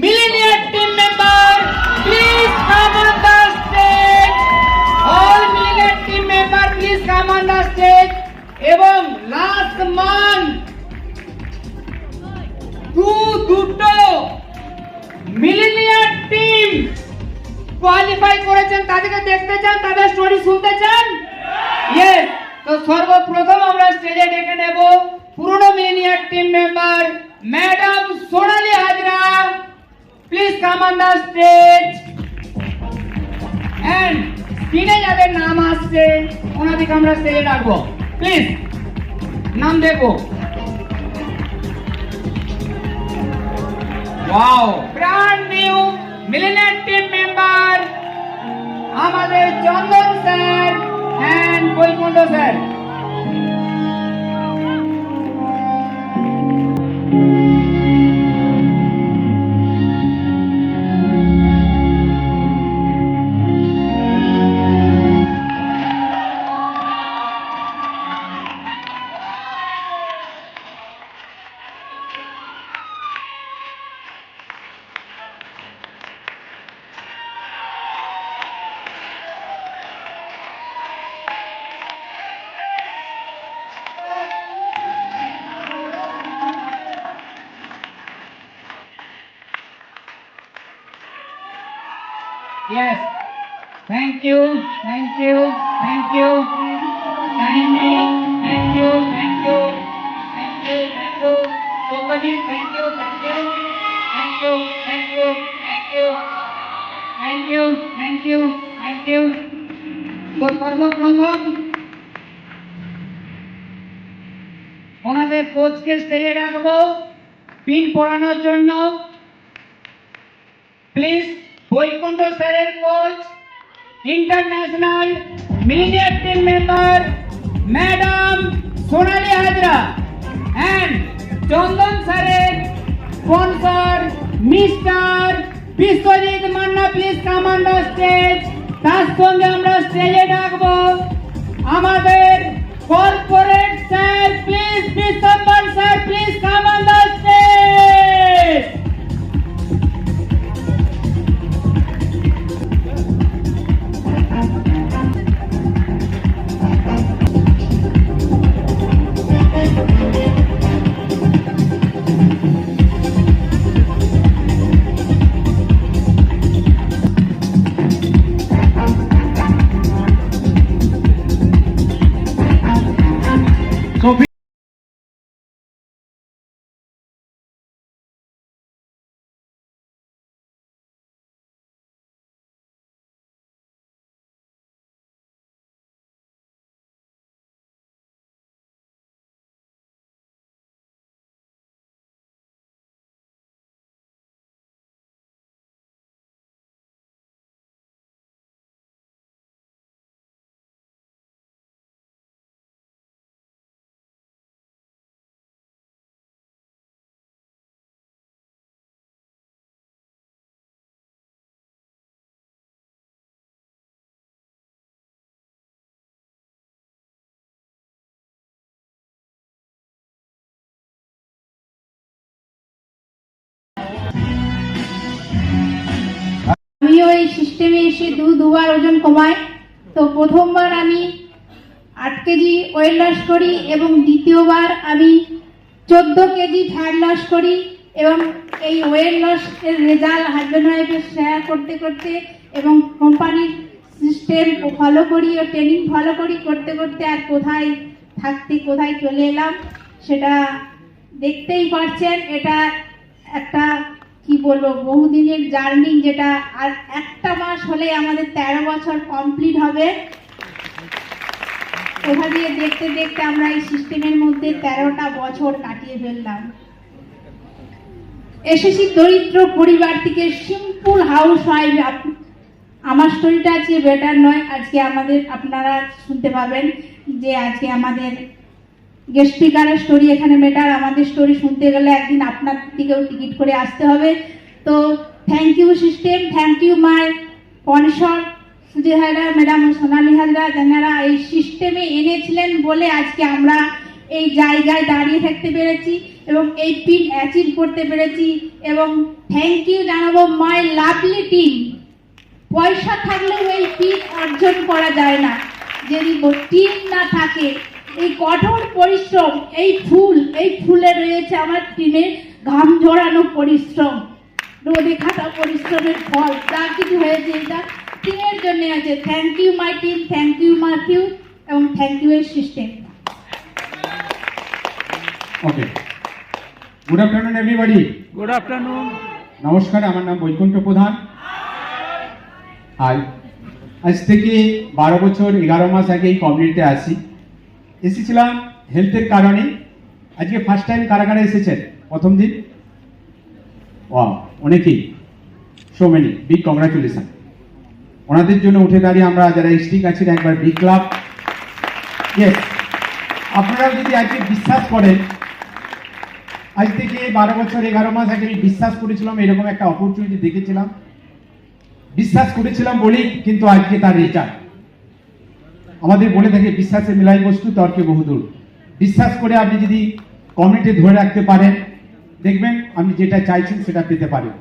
millionaire team member, please come on the stage. All millionaire team member, please come on the stage. এবং last month দুটো millionaire team qualify করেছেন, তাদেরকে দেখতে চান, তাদের story শুনতে চান? ইয়েস। তো সর্বপ্রথম আমরা স্টেজে ডেকে নেব পুরনো millionaire team member madam Sonali Hazra. Please come on the stage. And স্ক্রিনে যাদের নাম আসছে ওনাদেরকে আমরা স্টেজে ডাকবো। প্লিজ নাম দেখবো। Wow, brand new millionaire team member আমাদের Chandan sir and Baikuntha sir. Yes, thank you, thank you, thank you, thank you, thank you, thank you, thank you, thank you, somebody, thank you, thank you, thank you, thank you, thank you, thank you, thank you, thank you. তো সর্বপ্রথম ওনাদের কোচকে স্টেজে রাখবো pin পড়ানোর জন্য। Please Baikuntha স্যারের coach international millionaire team member madam Sonali Hazra and Chandan স্যারের sponsor mister Biswajit Manna, please come on the stage. তার সঙ্গে আমরা স্টেজে ডাকবো আমাদের corporate sir, please Bishwambhar sir, please come on the stage. আমিও এই সিস্টেমে এসে দুবার ওজন কমাই। তো প্রথমবার আমি 8 কেজি ওয়েট লস করি এবং দ্বিতীয়বার আমি 14 কেজি ফ্যাট লস করি। এবং এই ওয়েট লস এর রেজাল্ট হাজবেন্ড ওয়াইফের শেয়ার করতে করতে এবং কোম্পানির সিস্টেম ফলো করি ও ট্রেনিং ফলো করি করতে করতে আর কোথায় থাকতে কোথায় চলে এলাম সেটা দেখতেই পাচ্ছেন। এটা একটা কি বলবো বহুদিনের জার্নি, যেটা আর একটা মাস হলে আমাদের 13 বছর কমপ্লিট হবে। কোথা দিয়ে দেখতে দেখতে আমরা এই সিস্টেমের মধ্যে 13টা বছর কাটিয়ে ফেললাম। এসেছি দরিদ্র পরিবার থেকে, সিম্পল হাউস ওয়াইফ। আমার স্টোরিটা আজকে বেটার নয়, আজকে আমাদের আপনারা শুনতে পাবেন যে আজকে আমাদের গেস্ট স্পিকারের স্টোরি এখানে বেটার। আমাদের স্টোরি শুনতে গেলে একদিন আপনার দিকেও টিকিট করে আসতে হবে। তো thank you system, thank you my sponsor Sujit Hazra madam ও সোনালী হাজরা, যারা এই সিস্টেমে এনেছিলেন বলে আজকে আমরা এই জায়গায় দাঁড়িয়ে থাকতে পেরেছি এবং এই পিন অ্যাচিভ করতে পেরেছি। এবং থ্যাংক ইউ জানাবো মাই লাভলি টিম। পয়সা থাকলেও এই পিন অর্জন করা যায় না যদি টিম না থাকে। এই কঠোর পরিশ্রম, এই ফুলে রয়েছে আমার টিমের ঘাম ঝরানো পরিশ্রম, রোদে খাটা পরিশ্রমের ফল। যা কিছু হয়েছে এটা টিমের জন্য আছে। Thank you my team, thank you Matthew এবং থ্যাংক ইউ এর system. Okay, good afternoon everybody. Good afternoon. নমস্কার, আমার নাম বৈকুণ্ঠ প্রধান। আজ থেকে 12 বছর 11 মাস আগে এই কমিউনিটিতে এসেছিলাম হেলথের কারণে। আজকে ফার্স্ট টাইম কারা কারা এসেছেন প্রথম দিন? ওয়াও, অনেকেই, সো মেনি, বিগ কংগ্রাচুলেশন। ওনাদের জন্য উঠে দাঁড়িয়ে আমরা যারা স্টিক আছেন একবার বিগ ক্লাব। ইয়েস, আপনারা যদি আজকে বিশ্বাস করেন, আজ থেকে 12 বছর 11 মাস আগে আমি বিশ্বাস করেছিলাম, এরকম একটা অপরচুনিটি দেখেছিলাম, বিশ্বাস করেছিলাম বলেই কিন্তু আজকে তার রেজাল্ট। আমাদের বলে থাকে বিশ্বাসে মিলাই বস্তু, তর্কে বহুদূর। বিশ্বাস করে আপনি যদি কমিউনিটি ধরে রাখতে পারেন, দেখবেন আপনি যেটা চাইছেন সেটা পেতে পারেন।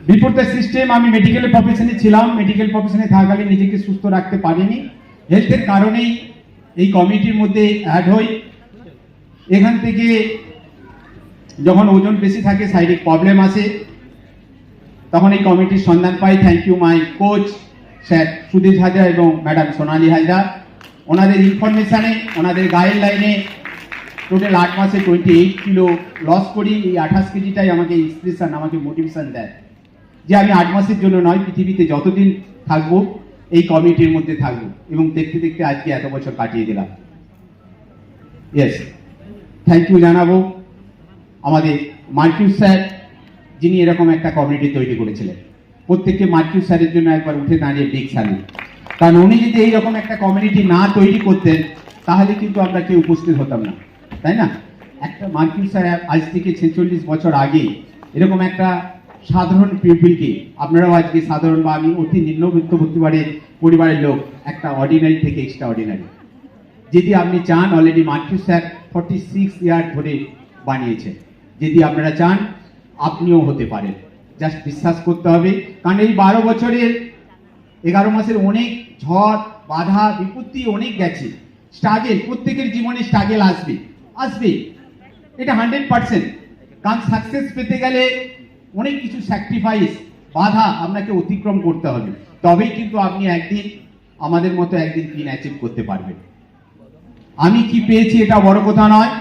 বিফোর দ্য সিস্টেম আমি মেডিকেল প্রফেশনে ছিলাম। মেডিকেল প্রফেশনে থাকাকালীন নিজেকে সুস্থ রাখতে পারিনি। হেলথের কারণেই এই কমিটির মধ্যে অ্যাড হই। এখান থেকে যখন ওজন বেশি থাকে, শারীরিক প্রবলেম আসে, তখন এই কমিটির সন্ধান পাই। Thank you my coach sir Sudip Hazra এবং ম্যাডাম সোনালী হাজরা। ওনাদের ইনফরমেশানে, ওনাদের গাইডলাইনে টোটাল 8 মাসে 28 কিলো লস করি। এই 28 কেজিটাই আমাকে ইন্সপিরেশন, আমাকে মোটিভেশন দেয় যে আমি 8 মাসের জন্য নয়, পৃথিবীতে যতদিন থাকবো এই কমিটির মধ্যে থাকবো। এবং দেখতে দেখতে আজকে এত বছর কাটিয়ে দিলাম। ইয়েস, থ্যাংক ইউ জানাবো আমাদের মার্কিউ স্যার, যিনি এরকম একটা কমিউনিটি তৈরি করেছিলেন। প্রত্যেককে মার্কিউ স্যারের জন্য একবার উঠে দাঁড়িয়ে বিগ সালুট। কারণ উনি যদি এইরকম একটা কমিউনিটি না তৈরি করতেন তাহলে কিন্তু আমরা কেউ উপস্থিত হতাম না, তাই না? একটা মার্কিউ স্যার আজ থেকে 46 বছর আগে এরকম একটা সাধারণ পিপলকে, আপনারাও আজকে সাধারণ বা আমি অতি নিম্নবিত্ত পরিবারের লোক, একটা অর্ডিনারি থেকে এক্সট্রা অর্ডিনারি যদি আপনি চান, অলরেডি মার্কিউ স্যার 46 ইয়ার ধরে বানিয়েছেন। যদি আপনারা চান আপনিও হতে পারেন, জাস্ট বিশ্বাস করতে হবে। কারণ এই 12 বছরের 11 মাসের অনেক ঝড় বাধা বিপত্তি অনেক গেছে। স্ট্রাগেল, প্রত্যেকের জীবনে স্ট্রাগেল আসবে, এটা 100%। কারণ সাকসেস পেতে গেলে অনেক কিছু স্যাক্রিফাইস, বাধা আপনাকে অতিক্রম করতে হবে, তবেই কিন্তু আপনি একদিন আমাদের মতো একদিন পিন অ্যাচিভ করতে পারবেন। আমি কি পেয়েছি এটা বড় কথা নয়,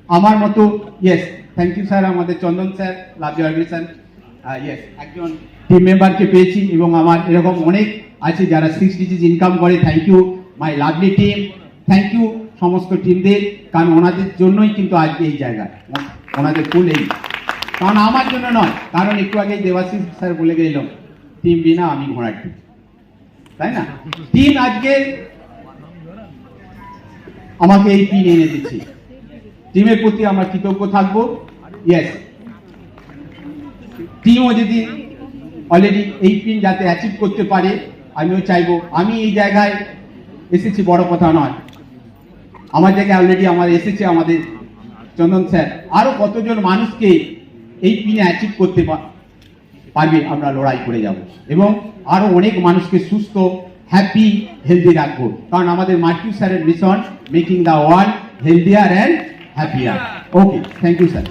আমার মতো। ইয়েস, থ্যাংক ইউ স্যার, আমাদের Chandan sir, love organisation. Yes, একজন টিম মেম্বারকে পেয়েছি এবং আমার এরকম অনেক আছে যারা 6 ডিজিট ইনকাম করে। Thank you my lovely team, thank you সমস্ত টিমদের। কারণ ওনাদের জন্যই কিন্তু আজকে এই জায়গা, ওনাদের ফুল এই, কারণ আমার জন্য নয়। কারণ একটু আগেই দেবাশিস স্যার বলে গেলাম, টিম বিনা আমি ঘোড়ার টিম, তাই না? টিম আজকে আমাকে এই পিন এনে দিচ্ছে, টিমের প্রতি আমরা কৃতজ্ঞ থাকবো। ইয়েস, টিমও যদি অলরেডি এই পিন যাতে অ্যাচিভ করতে পারে, আমিও চাইবো। আমি এই জায়গায় এসেছি বড় কথা নয়, আমার জায়গায় অলরেডি আমাদের এসেছে আমাদের চন্দন স্যার। আরো কতজন মানুষকে এই পিনে অ্যাচিভ করতে পারবে আমরা লড়াই করে যাব, এবং আরো অনেক মানুষকে সুস্থ, হ্যাপি, হেলদি রাখবো। কারণ আমাদের মার্কিউ স্যারের mission making the world healthier and happier. Okay, thank you sir.